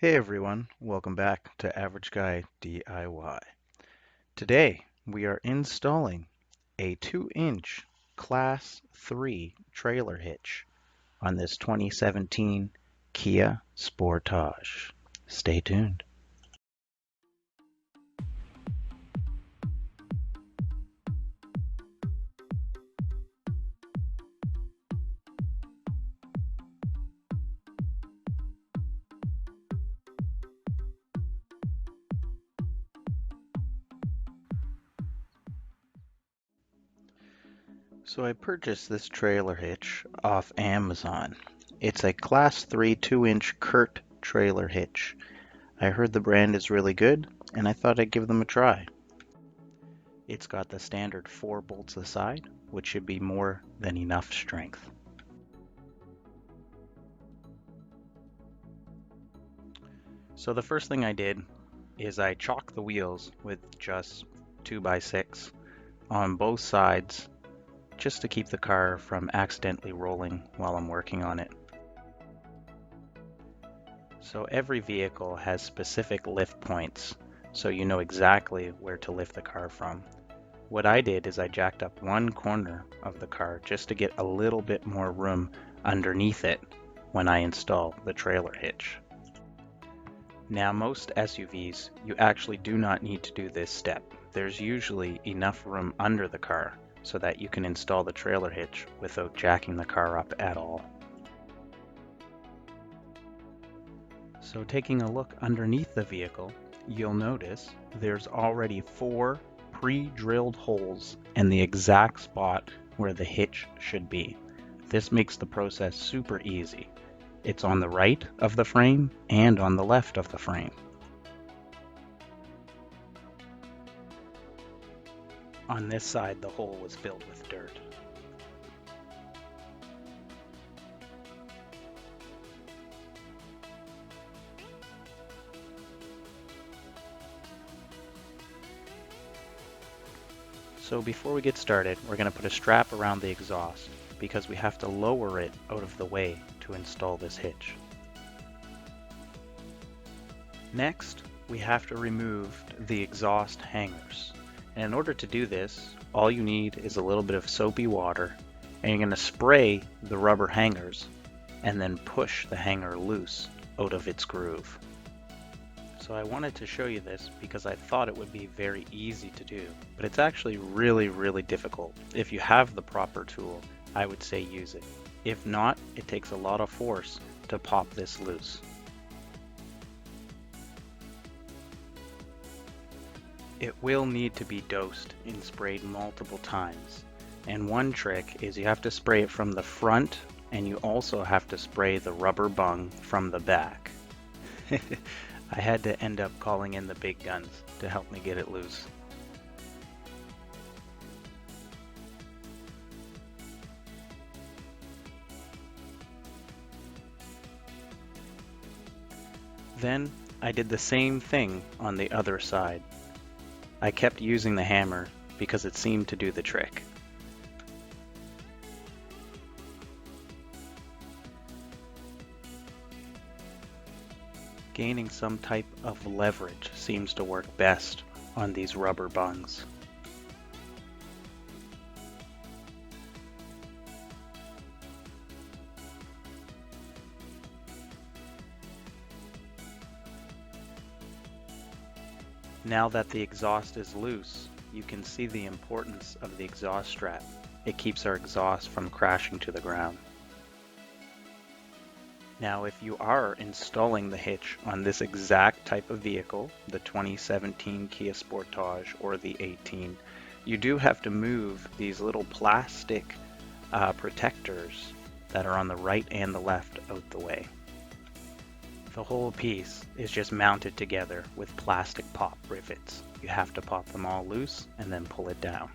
Hey everyone, welcome back to Average Guy DIY. Today we are installing a 2-inch Class 3 trailer hitch on this 2017 Kia Sportage. Stay tuned. So I purchased this trailer hitch off Amazon. It's a Class 3 2-inch Kurt trailer hitch. I heard the brand is really good and I thought I'd give them a try. It's got the standard 4 bolts aside, which should be more than enough strength. So the first thing I did is I chalked the wheels with just 2x6 on both sides just to keep the car from accidentally rolling while I'm working on it. So every vehicle has specific lift points, so you know exactly where to lift the car from. What I did is I jacked up one corner of the car just to get a little bit more room underneath it when I install the trailer hitch. Now, most SUVs, you actually do not need to do this step. There's usually enough room under the car so that you can install the trailer hitch without jacking the car up at all. So taking a look underneath the vehicle, you'll notice there's already 4 pre-drilled holes in the exact spot where the hitch should be. This makes the process super easy. It's on the right of the frame and on the left of the frame. On this side, the hole was filled with dirt. So before we get started, we're going to put a strap around the exhaust because we have to lower it out of the way to install this hitch. Next, we have to remove the exhaust hangers. And in order to do this, all you need is a little bit of soapy water, and you're going to spray the rubber hangers and then push the hanger loose out of its groove. So I wanted to show you this because I thought it would be very easy to do, but it's actually really difficult. If you have the proper tool, I would say use it. If not, it takes a lot of force to pop this loose. It will need to be dosed and sprayed multiple times. And one trick is you have to spray it from the front, and you also have to spray the rubber bung from the back. I had to end up calling in the big guns to help me get it loose. Then I did the same thing on the other side. I kept using the hammer because it seemed to do the trick. Gaining some type of leverage seems to work best on these rubber bungs. Now that the exhaust is loose, you can see the importance of the exhaust strap. It keeps our exhaust from crashing to the ground. Now, if you are installing the hitch on this exact type of vehicle, the 2017 Kia Sportage or the 18, you do have to move these little plastic protectors that are on the right and the left out the way. The whole piece is just mounted together with plastic pop rivets. You have to pop them all loose and then pull it down.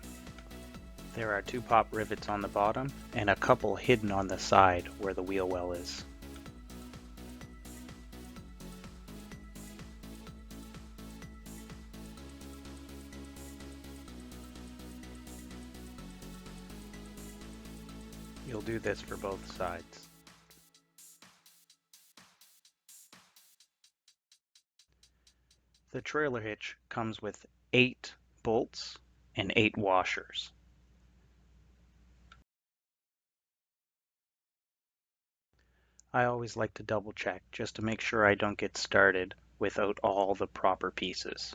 There are 2 pop rivets on the bottom and a couple hidden on the side where the wheel well is. You'll do this for both sides. The trailer hitch comes with 8 bolts and 8 washers. I always like to double check just to make sure I don't get started without all the proper pieces.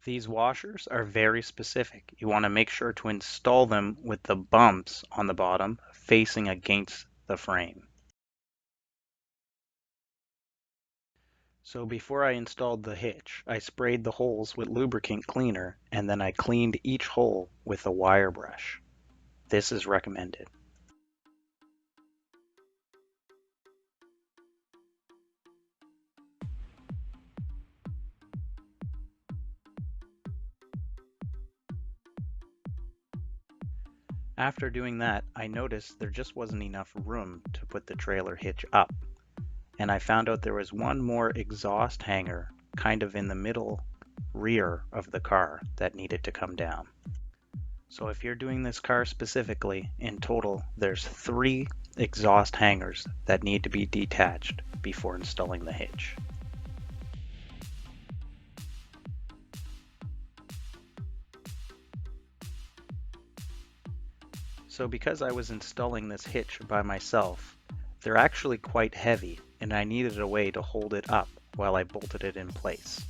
These washers are very specific. You want to make sure to install them with the bumps on the bottom facing against the frame. So before I installed the hitch, I sprayed the holes with lubricant cleaner and then I cleaned each hole with a wire brush. This is recommended. After doing that, I noticed there just wasn't enough room to put the trailer hitch up. And I found out there was one more exhaust hanger kind of in the middle rear of the car that needed to come down. So if you're doing this car specifically, in total there's 3 exhaust hangers that need to be detached before installing the hitch. So because I was installing this hitch by myself, they're actually quite heavy and I needed a way to hold it up while I bolted it in place.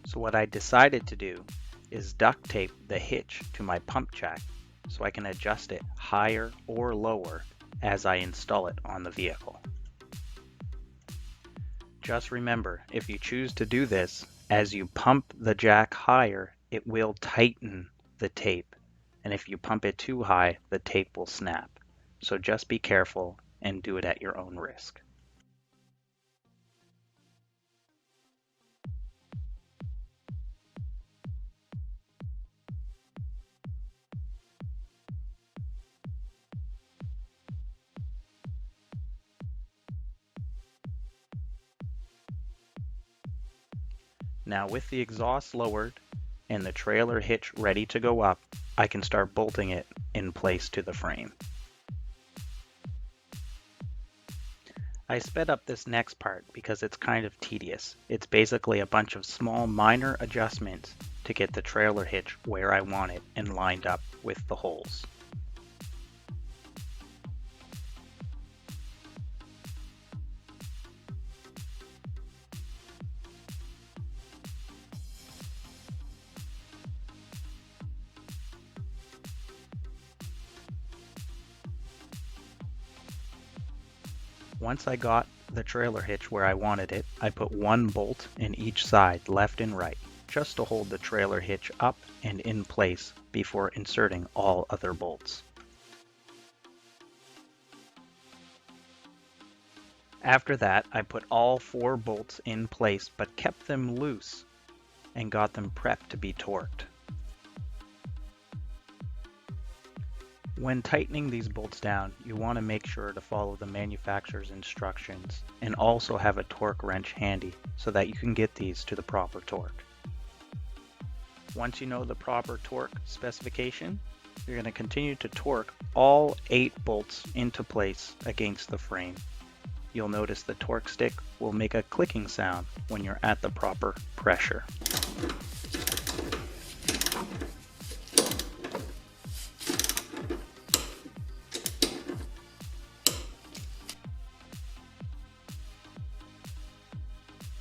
So what I decided to do is duct tape the hitch to my pump jack so I can adjust it higher or lower as I install it on the vehicle. Just remember, if you choose to do this, as you pump the jack higher, it will tighten the tape. And if you pump it too high, the tape will snap. So just be careful and do it at your own risk. Now with the exhaust lowered and the trailer hitch ready to go up, I can start bolting it in place to the frame. I sped up this next part because it's kind of tedious. It's basically a bunch of small minor adjustments to get the trailer hitch where I want it and lined up with the holes. Once I got the trailer hitch where I wanted it, I put 1 bolt in each side, left and right, just to hold the trailer hitch up and in place before inserting all other bolts. After that, I put all 4 bolts in place but kept them loose and got them prepped to be torqued. When tightening these bolts down, you want to make sure to follow the manufacturer's instructions and also have a torque wrench handy so that you can get these to the proper torque. Once you know the proper torque specification, you're going to continue to torque all 8 bolts into place against the frame. You'll notice the torque stick will make a clicking sound when you're at the proper pressure.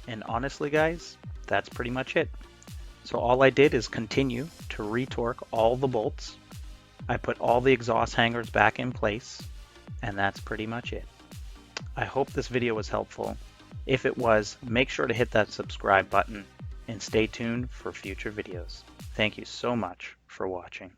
And honestly guys, that's pretty much it. So all I did is continue to retorque all the bolts. I put all the exhaust hangers back in place, and that's pretty much it. I hope this video was helpful. If it was, make sure to hit that subscribe button and stay tuned for future videos. Thank you so much for watching.